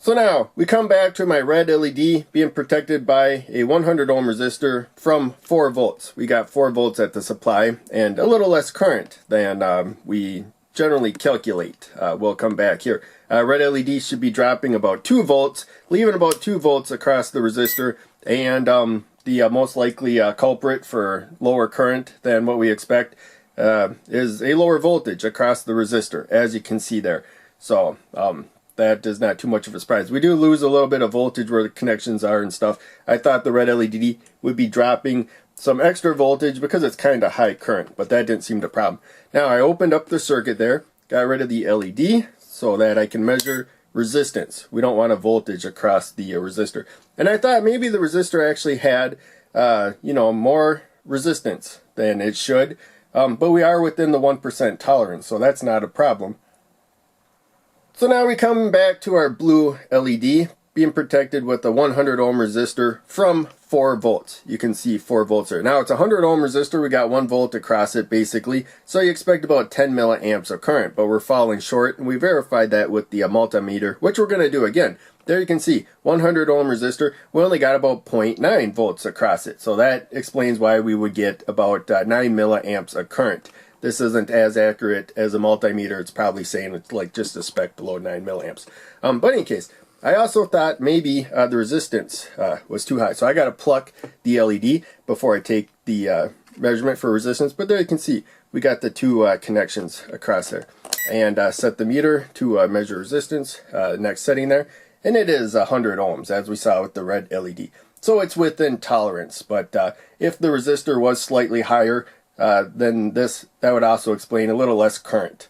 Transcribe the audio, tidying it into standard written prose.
So now we come back to my red LED being protected by a 100 ohm resistor from 4 volts. We got 4 volts at the supply and a little less current than we generally calculate. We'll come back here. Red LED should be dropping about 2 volts, leaving about 2 volts across the resistor, and the most likely culprit for lower current than what we expect is a lower voltage across the resistor, as you can see there. So that is not too much of a surprise. We do lose a little bit of voltage where the connections are and stuff. I thought the red LED would be dropping some extra voltage because it's kind of high current, but that didn't seem the problem. Now I opened up the circuit there, got rid of the LED so that I can measure resistance. We don't want a voltage across the resistor. And I thought maybe the resistor actually had more resistance than it should, but we are within the 1% tolerance, so that's not a problem. So now we come back to our blue LED being protected with a 100 ohm resistor from 4 volts. You can see 4 volts there. Now it's a 100 ohm resistor. We got 1 volt across it basically. So you expect about 10 milliamps of current, but we're falling short, and we verified that with the multimeter, which we're going to do again. There you can see 100 ohm resistor. We only got about 0.9 volts across it. So that explains why we would get about 9 milliamps of current. This isn't as accurate as a multimeter. It's probably saying it's like just a spec below 9 milliamps. But in any case, I also thought maybe the resistance was too high. So I got to pluck the LED before I take the measurement for resistance. But there you can see we got the 2 connections across there. And set the meter to measure resistance, next setting there. And it is 100 ohms, as we saw with the red LED. So it's within tolerance. But if the resistor was slightly higher, then that would also explain a little less current.